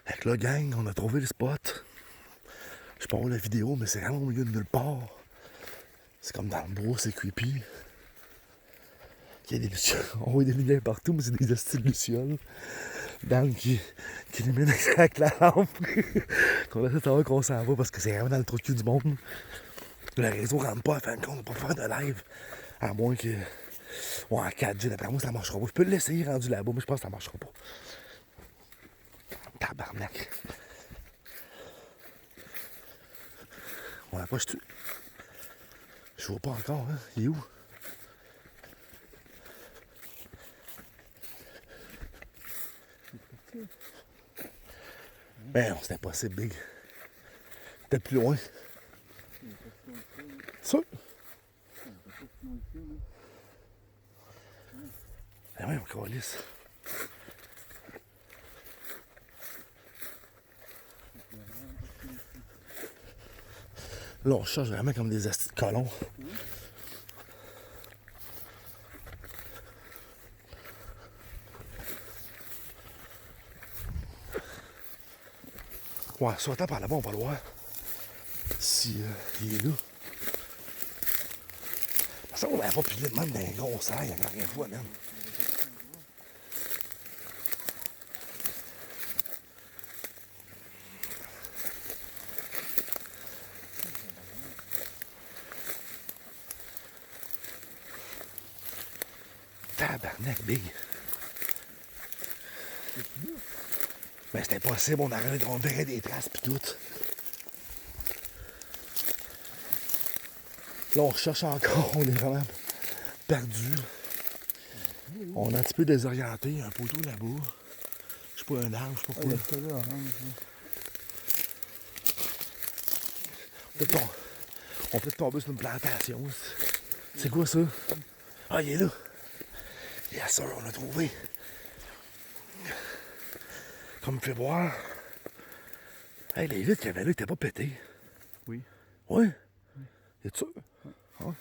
Fait que là, gang, on a trouvé le spot. Je peux voir la vidéo, mais c'est vraiment au milieu de nulle part. C'est comme dans le bois, c'est creepy. Il y a des lucioles. On voit des lumières partout, mais c'est des hosties de lucioles. Dan qui illumine avec la lampe. Qu'on essaie de savoir qu'on s'en va parce que c'est vraiment dans le trou de cul du monde. Le réseau rentre pas, à fin de compte, on peut pas faire de live. À moins que. Ouais, en 4G, d'après moi, ça marchera pas. Je peux l'essayer rendu là-bas, mais je pense que ça marchera pas. Tabarnak. On approche-tu? Je vois pas encore, hein. Il est où? Ben non, c'est impossible, Big. Peut-être plus loin. Sûr? Ben oui, on calisse. Là, on cherche vraiment comme des astis de colons. Ouais, soit par là-bas, on va le voir. Si il est là. Ça, on va pas piler de même dans les gros serres, il y en a rien à voir, même. Tabarnak, Big. Ben, c'est impossible, on verrait des traces pis tout. Là, on cherche encore, on est vraiment perdu. On est un petit peu désorienté, il y a un poteau là-bas. Je sais pas, un arbre, je sais pas quoi. On peut tomber sur une plantation. C'est quoi ça? Ah, il est là. Yes, sir, on l'a trouvé. Comme vous pouvez voir. Hey, les vitres qu'il y avait là, étaient pas pétées. Oui. Ouais? Y'a sûr? Ouais.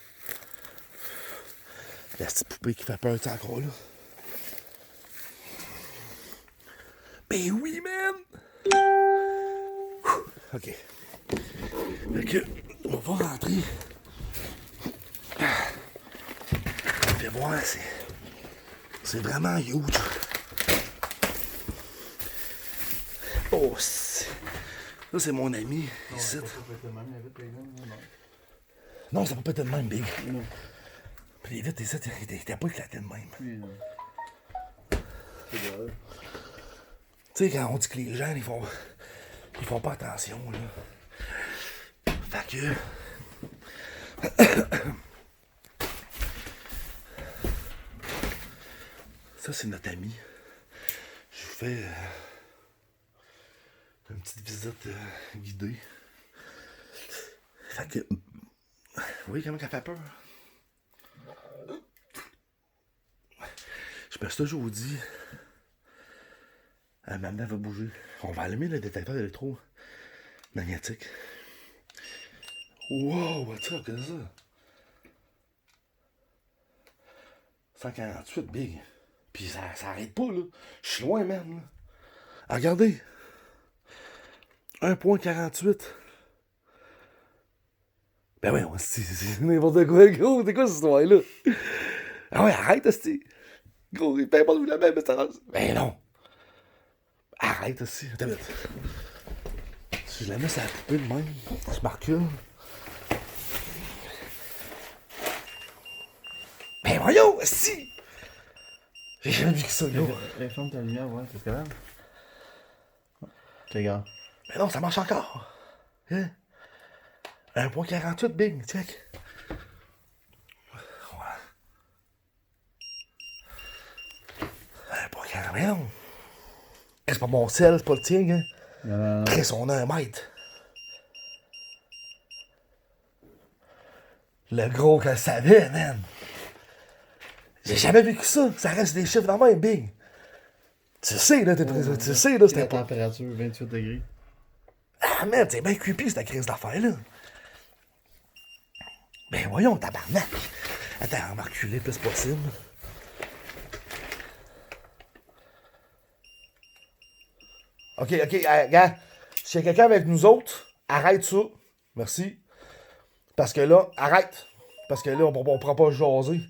La petite poupée qui fait peur, tu encore là? Ben oui, man! OK. Fait que, on va rentrer. Vous pouvez voir, c'est vraiment huge. Oh, ça, c'est mon ami, ici. Non, ça peut pas être de même, Big. Non. Puis les vitres, ici, t'as pas éclaté de même. Oui, non. C'est vrai. Tu sais, quand on dit que les gens, ils font pas attention, là. Fait que... Ça, c'est notre ami. Je vous fais une petite visite guidée. Fait que... Vous voyez comment elle fait peur? Je me suis toujours dit... Maintenant, elle va bouger. On va allumer le détecteur électromagnétique. Wow, what's up, qu'est-ce que c'est ça? 148, Big. Puis ça arrête pas, là. Je suis loin, même, là. Ah, regardez. 1.48. Ben ouais, c'est n'importe quoi, gros. C'est quoi cette histoire-là? Ah ouais, arrête, hostie. Gros, il paye pas de la même message. Ben non. Arrête, hostie. Attends une minute. Si je la mets sur la poupée de même, je me recule. Ben voyons, hostie. J'ai jamais vu que ça, gros. Ferme ta lumière, ouais, c'est capable. Regarde. Mais non, ça marche encore. Hein? 1.48, Bing, check. Ouais. 1.48, mais non. C'est pas mon sel, c'est pas le tien, hein. Non. Chris, on a 1 mètre. Le gros qu'elle savait, man. J'ai jamais vécu ça. Ça reste des chiffres dans la même, Bing. Tu sais, là, tu sais, là, c'était La pas... température, 28 degrés. Ah, man, c'est bien creepy, cette crise d'affaires-là. Ben voyons, tabarnak. Attends, on va reculer le plus possible. Ok, gars. S'il y a quelqu'un avec nous autres, arrête ça. Merci. Parce que là, arrête. Parce que là, on pourra pas jaser.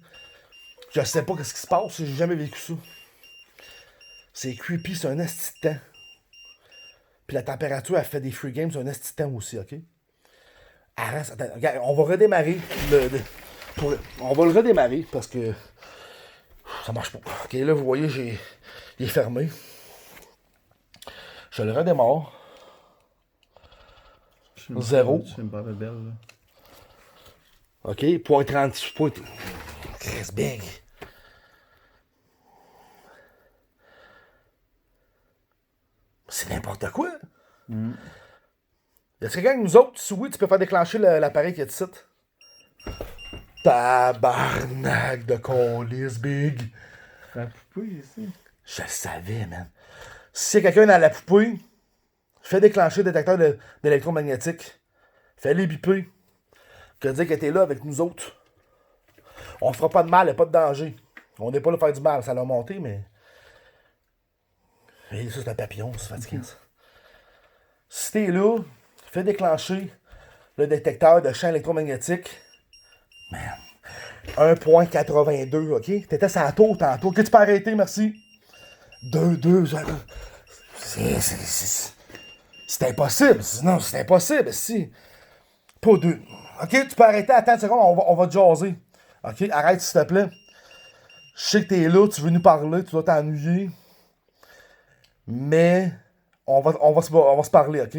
Je sais pas ce qui se passe, j'ai jamais vécu ça. C'est creepy, c'est un esti de temps. Puis la température, elle fait des free games, c'est un esti de temps aussi, ok? Arrête, attends, regarde, on va redémarrer. On va le redémarrer parce que ça marche pas. Ok, là, vous voyez, il est fermé. Je le redémarre. 0. Je me parle belle, là. Ok, point 38. Point... Chris Big. C'est n'importe quoi. Mm. Y a-t-il quelqu'un que nous autres, si oui, tu peux faire déclencher l'appareil qui est ici? Tabarnak de colis, Big. La poupée ici. Je le savais, man. Si y a quelqu'un dans la poupée, fais déclencher le détecteur d'électromagnétique. Fais-les biper. Que dire que t'es là avec nous autres. On fera pas de mal, y a pas de danger. On n'est pas là pour faire du mal. Ça l'a monté, mais. Et ça, c'est un papillon, c'est fatiguant, ça. Si t'es là, fais déclencher le détecteur de champ électromagnétique. Man. 1.82, ok? T'étais sur la tour tantôt. Ok, tu peux arrêter, merci. 2. C'est impossible. Non, c'est impossible, si. Pas 2. Ok, tu peux arrêter. Attends une seconde, on va te jaser. Ok, arrête, s'il te plaît. Je sais que t'es là, tu veux nous parler, tu dois t'ennuyer. Mais on va se parler, ok?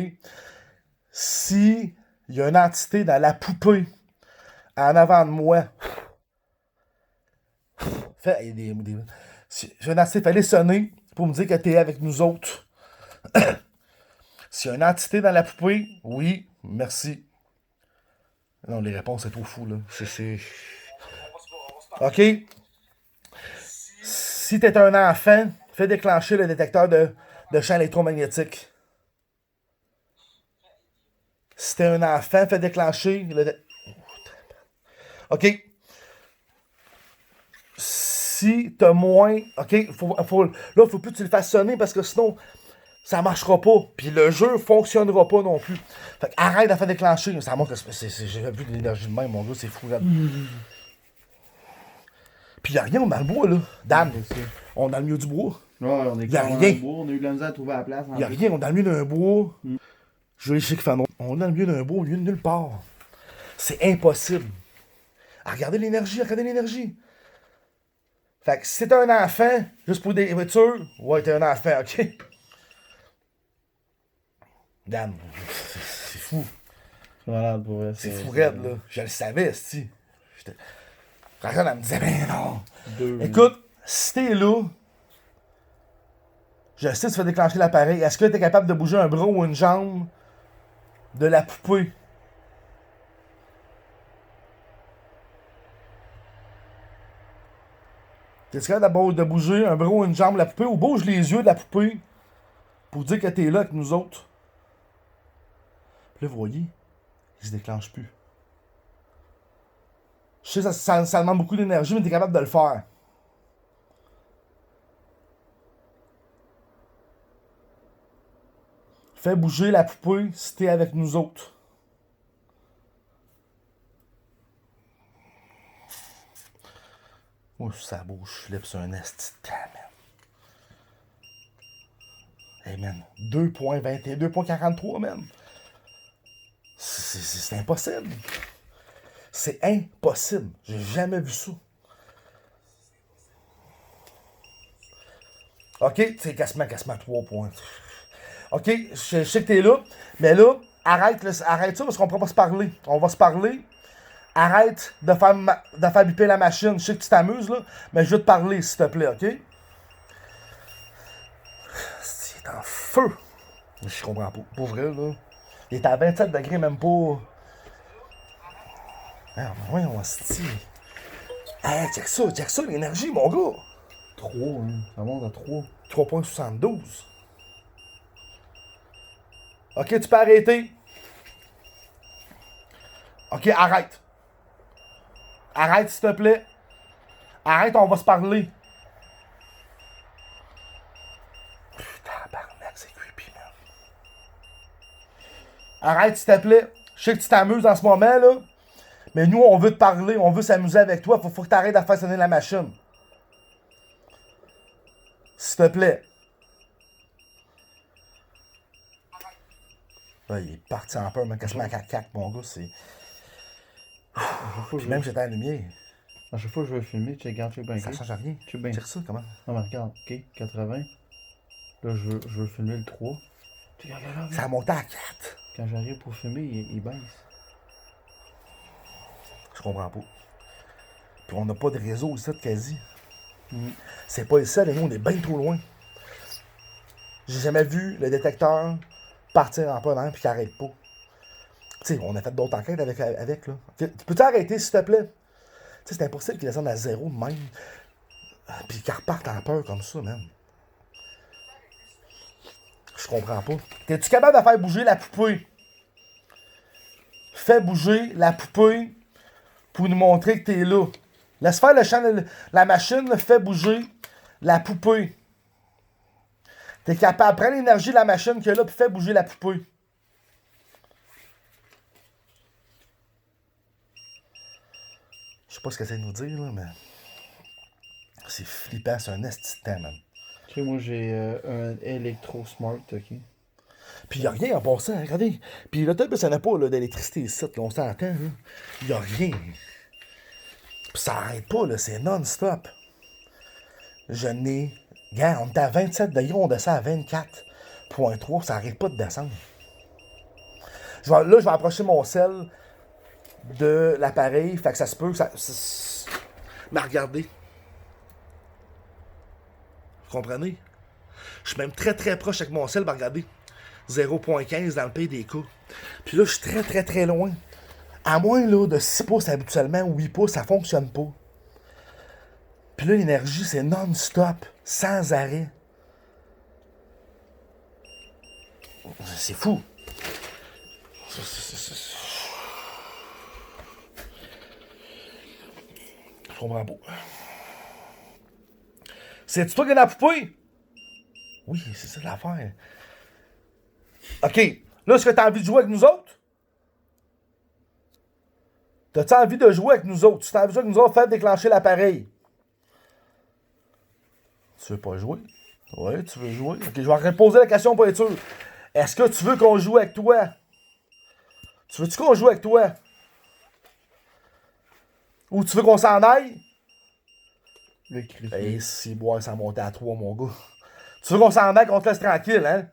Si il y a une entité dans la poupée en avant de moi, j'ai une entité, fallait sonner pour me dire que t'es avec nous autres. S'il y a une entité dans la poupée, oui, merci. Non, les réponses, c'est trop fou, là. Ok? Si t'es un enfant, fais déclencher le détecteur de champ électromagnétique. Si t'es un enfant, fais déclencher le... Ok? Si t'as moins... Ok? Là, faut plus que tu le fasses sonner parce que sinon, ça marchera pas. Puis le jeu fonctionnera pas non plus. Fait que arrête de faire déclencher. Ça montre que j'ai vu de l'énergie de même, mon gars, c'est fou. Puis y'a rien dans le bois, là. Dan, on est dans le milieu du bois. Ouais, on est Y'a clairement rien. dans le bois, on a eu de la misère à trouver la place. Y'a rien, on est dans le milieu d'un bois. Je vais essayer de on est dans le milieu d'un bois, au milieu de nulle part. C'est impossible. Regardez l'énergie, regardez l'énergie. Fait que si t'es un enfant, juste pour des voitures, ouais, t'es un enfant, ok? Dan, c'est fou. C'est malade pour vrai. C'est fou raide, là. Je le savais, si. Regarde, elle me disait, ben non. Écoute, si t'es là, je sais que tu vas déclencher l'appareil. Est-ce que t'es capable de bouger un bras ou une jambe de la poupée? T'es capable de bouger un bras ou une jambe de la poupée ou bouge les yeux de la poupée pour dire que t'es là avec nous autres? Puis là, vous voyez, il se déclenche plus. Je sais, ça demande beaucoup d'énergie, mais t'es capable de le faire. Fais bouger la poupée si t'es avec nous autres. Moi, ça bouge, je flippe sur un esti de temps, man. Hey, man. 2.21, 2.43, man. C'est impossible. C'est impossible. J'ai jamais vu ça. Ok, c'est cassement 3 points. Ok, je sais que t'es là, mais là, arrête ça parce qu'on pourra pas se parler. On va se parler. Arrête de faire biper la machine. Je sais que tu t'amuses, là, mais je veux te parler, s'il te plaît, ok? Il est en feu. Je comprends pas. Pour vrai, là. Il est à 27 degrés, même pas. Ah, voyons, hostie. Hey, check ça, l'énergie, mon gars. 3, hein. Ça monte à 3. 3.72. Ok, tu peux arrêter. Ok, arrête. Arrête, s'il te plaît. Arrête, on va se parler. Putain, tabarnak, c'est creepy, man. Arrête, s'il te plaît. Je sais que tu t'amuses en ce moment, là. Mais nous, on veut te parler, on veut s'amuser avec toi. Faut que t'arrêtes de faire sonner la machine. S'il te plaît. Là, il est parti en peur, même quasiment à 4-4, mon gars. C'est. À chaque fois que Puis je même, veux- j'étais à la lumière. à chaque fois que je veux filmer, tu regardes, check bien. Ça change rien. Check bien. Tire ça, comment? Non, mais regarde, ok, 80. Là, je veux filmer le 3. Tu regarde là, Ça a monté à 4. Quand j'arrive pour filmer, il baisse. Je comprends pas. Puis on n'a pas de réseau ici, quasi. Mm. C'est pas ici, nous, on est bien trop loin. J'ai jamais vu le détecteur partir en peur puis qu'il arrête pas. Tu sais, on a fait d'autres enquêtes avec là. Peux-tu arrêter, s'il te plaît? Tu sais, c'est impossible qu'il descende à zéro de même. Puis qu'il reparte en peur comme ça, man. Je comprends pas. T'es-tu capable de faire bouger la poupée? Fais bouger la poupée pour nous montrer que t'es là. Laisse faire le champ de la machine, fais bouger la poupée. T'es capable, prends l'énergie de la machine qu'il y a là, puis fais bouger la poupée. Je sais pas ce que c'est de nous dire, là, mais. C'est flippant, c'est un esti de temps, man. Tu sais, moi, j'ai un Electro Smart, ok? Puis y'a rien en passant, regardez. Puis l'autobus, ça n'a pas d'électricité ici, là, on s'entend, là. Y'a rien. Puis ça arrête pas, là, c'est non-stop. Je n'ai. Regarde, on était à 27 degrés, on descend à 24,3, ça arrête pas de descendre. Là, je vais approcher mon sel de l'appareil, fait que ça se peut que ça. Mais regardez. Vous comprenez? Je suis même très très proche avec mon sel, mais regardez. 0,15 dans le pays des cas. Puis là, je suis très très très loin. À moins là, de 6 pouces habituellement, ou 8 pouces, ça fonctionne pas. Puis là, l'énergie, c'est non-stop, sans arrêt. C'est fou. Je comprends pas. C'est-tu toi qui as la poupée? Oui, c'est ça l'affaire. OK. Là, est-ce que t'as envie de jouer avec nous autres? T'as-tu envie de jouer avec nous autres? Si t'as envie de jouer avec nous autres, fais déclencher l'appareil. Tu veux pas jouer? Oui, tu veux jouer. OK, je vais reposer la question pour être sûr. Est-ce que tu veux qu'on joue avec toi? Tu veux-tu qu'on joue avec toi? Ou tu veux qu'on s'en aille? Le cri. Eh, si, boire, ça montait à 3, mon gars. Tu veux qu'on s'en aille, qu'on te laisse tranquille, hein?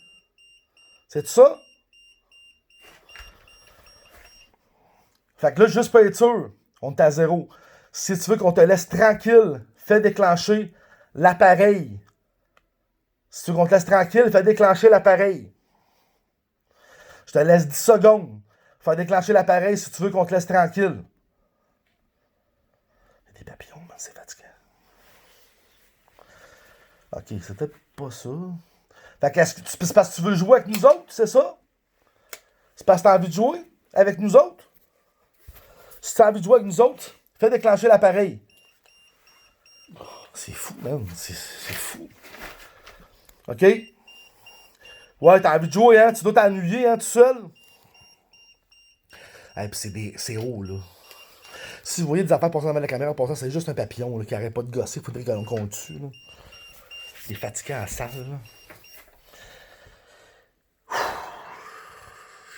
C'est ça? Fait que là, juste pour être sûr, on est à 0. Si tu veux qu'on te laisse tranquille, fais déclencher l'appareil. Si tu veux qu'on te laisse tranquille, fais déclencher l'appareil. Je te laisse 10 secondes. Fais déclencher l'appareil si tu veux qu'on te laisse tranquille. Il y a des papillons, man, c'est fatigant. Ok, c'était pas ça. Fait que c'est parce que tu veux jouer avec nous autres, c'est ça? C'est parce que t'as envie de jouer avec nous autres? Si t'as envie de jouer avec nous autres, fais déclencher l'appareil. C'est fou, man. C'est fou. OK? Ouais, t'as envie de jouer, hein? Tu dois t'ennuyer, hein, tout seul? Hey, pis c'est haut, là. Si vous voyez des affaires passer dans la caméra, pour ça, c'est juste un papillon, là, qui arrête pas de gosser. Faudrait qu'on le tue, là. Il est fatigué en salle, là.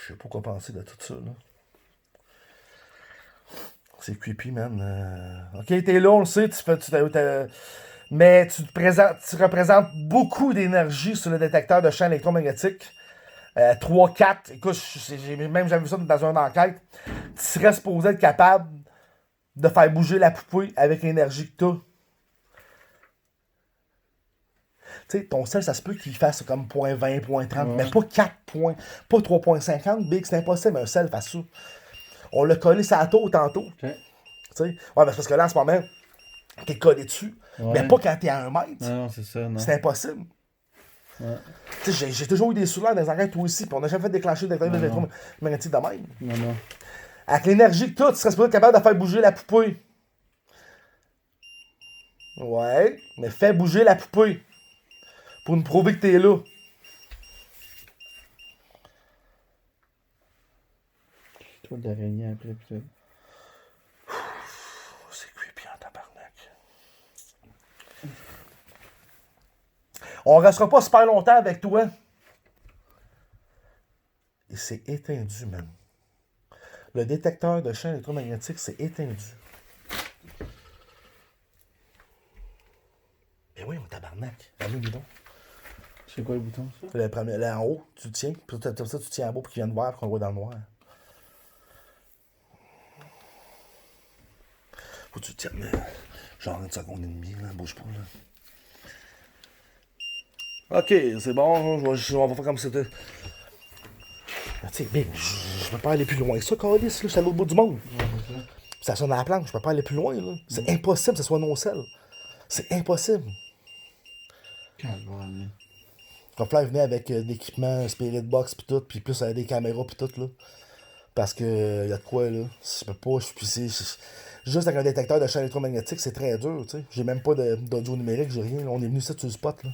Je sais pas quoi penser de tout ça, là. C'est creepy, man. Ok, t'es là, on le sait, mais tu représentes beaucoup d'énergie sur le détecteur de champ électromagnétique. 3, 4, écoute, j'ai même jamais vu ça dans une enquête. Tu serais supposé être capable de faire bouger la poupée avec l'énergie que t'as. Tu sais, ton sel, ça se peut qu'il fasse comme 0.20, 0.30, mais pas 4 points, pas 3.50, Big, c'est impossible, un sel fasse ça. On l'a collé ça à tôt tantôt. Okay. Tu sais, ouais, mais c'est parce que là, en ce moment, t'es collé dessus. Ouais. Mais pas quand t'es à 1 mètre. Non, c'est ça, non. C'est impossible. Ouais. Tu sais, j'ai toujours eu des souleurs dans les arrêts, toi aussi, puis on n'a jamais fait déclencher des détecteurs électromagnétiques de même. Non. Avec l'énergie que tu serais supposé être capable de faire bouger la poupée. Ouais, mais fais bouger la poupée. Pour nous prouver que t'es là. Toi d'araignée après, pis tout. C'est creepy en tabarnak. On restera pas super longtemps avec toi. Et c'est éteindu, man. Le détecteur de champs électromagnétiques, c'est éteindu. Mais oui, mon tabarnak. Allume-le donc. C'est quoi le bouton, ça? Le premier, là en haut, tu tiens. Puis comme ça, tu tiens en bas pour qu'il vienne voir, pour qu'on le voit dans le noir. Faut que tu tiennes, genre une seconde et demie, là. Bouge pas, là. Ok, c'est bon. On va faire comme c'était. Tu sais, big, je peux pas aller plus loin que ça, Calis, là. Je suis à l'autre bout du monde. Ouais, c'est ça. Ça sonne à la planche, je peux pas aller plus loin, là. C'est impossible que ce soit non-sel. C'est impossible. Calvaire. Il va falloir venir avec de l'équipement, Spirit Box pis tout, pis plus des caméras pis tout, là. Parce que y a de quoi, là. Je peux pas, juste avec un détecteur de champ électromagnétique, c'est très dur, tu sais. J'ai même pas d'audio numérique, j'ai rien. Là. On est venu ça sur le spot, là.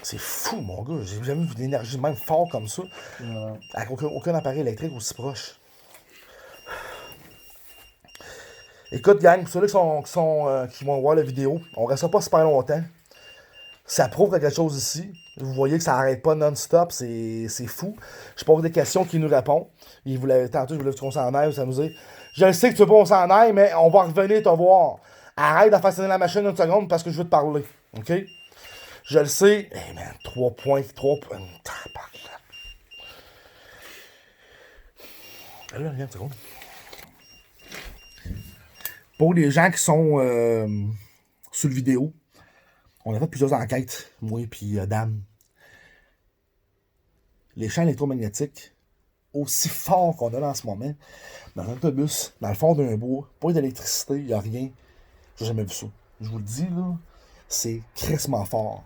C'est fou, mon gars. J'ai jamais vu de l'énergie même fort comme ça. Ouais. Avec aucun appareil électrique aussi proche. Écoute, gang, pour ceux-là qui vont voir la vidéo, on restera pas super longtemps. Ça prouve quelque chose ici. Vous voyez que ça arrête pas non-stop, c'est fou. Je pose des questions qui nous répondent. Tantôt, je voulais qu'on s'en aille, vous s'amuser. Je le sais que tu veux pas qu'on s'en aille, mais on va revenir te voir. Arrête de faire sonner la machine une seconde parce que je veux te parler. OK? Je le sais. Eh man, 3 points. Tabarnak. Allez, regarde une seconde. Pour les gens qui sont sur le vidéo, on a fait plusieurs enquêtes, moi et Dan. Les champs électromagnétiques, aussi forts qu'on a là en ce moment, dans un autobus, dans le fond d'un bois, pas d'électricité, il n'y a rien. J'ai jamais vu ça. Je vous le dis, là, c'est crissement fort.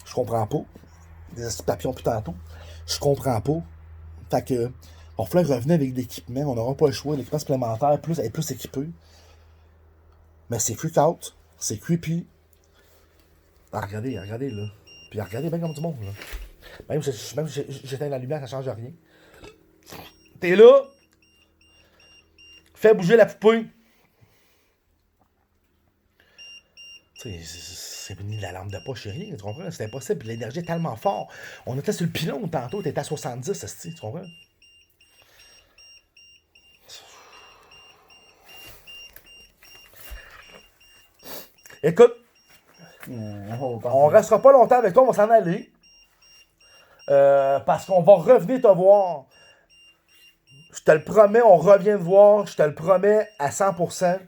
Je comprends pas. Des petits papillons plus tantôt. Je comprends pas. Fait que, on va revenir avec de l'équipement, on n'aura pas le choix, l'équipement supplémentaire, être plus équipé. Mais c'est freak out, c'est creepy. Ah, regardez, là. Puis regardez bien comme du monde, là. Même si j'éteins la lumière, ça change rien. T'es là. Fais bouger la poupée. Tu sais, c'est venu de la lampe de poche et rien, tu comprends? C'est impossible, l'énergie est tellement forte. On était sur le pylône tantôt, t'étais à 70, tu comprends? Écoute, on restera pas longtemps avec toi, on va s'en aller. Parce qu'on va revenir te voir. Je te le promets, on revient te voir. Je te le promets à 100%.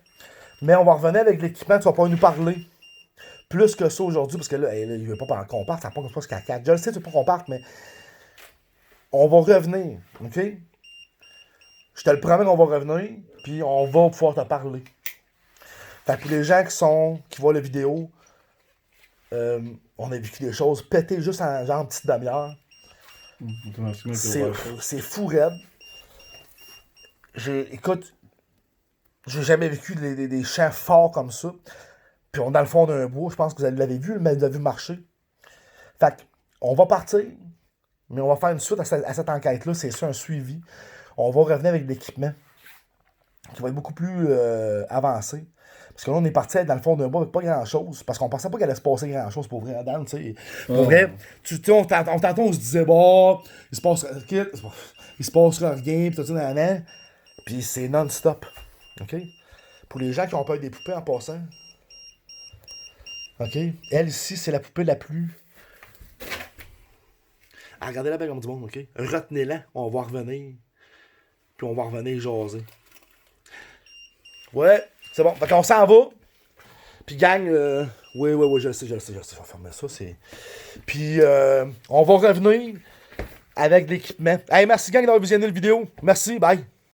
Mais on va revenir avec l'équipement, tu vas pas nous parler. Plus que ça aujourd'hui, parce que là, il veut pas qu'on parte, ça pas jusqu'à 4. Je le sais, tu veux pas qu'on parte, mais on va revenir, ok? Je te le promets qu'on va revenir, puis on va pouvoir te parler. Fait que les gens qui voient la vidéo, on a vécu des choses pétées juste en genre petite demi-heure. C'est fou raide. Écoute, j'ai jamais vécu des champs forts comme ça. Puis on est dans le fond d'un bois, je pense que vous l'avez vu, mais vous l'avez vu marcher. Fait on va partir, mais on va faire une suite à cette enquête-là, c'est ça, un suivi. On va revenir avec de l'équipement qui va être beaucoup plus avancé. Parce que là, on est parti dans le fond d'un bois avec pas grand-chose. Parce qu'on pensait pas qu'il allait se passer grand-chose pour vrai, Dan, tu sais. Pour vrai, tantôt, on se disait, bon, il se passera rien, pis tout ça, nan. Puis c'est non-stop. OK? Pour les gens qui ont peur des poupées en passant. OK? Elle, ici, c'est la poupée la plus. Ah, regardez-la bien comme du monde, OK? Retenez-la, on va revenir. Puis on va revenir jaser. Ouais, c'est bon. Fait qu'on s'en va. Puis gang, oui, je le sais. Je vais fermer ça, c'est. Puis on va revenir avec l'équipement. Hey, merci gang d'avoir visionné la vidéo. Merci, bye.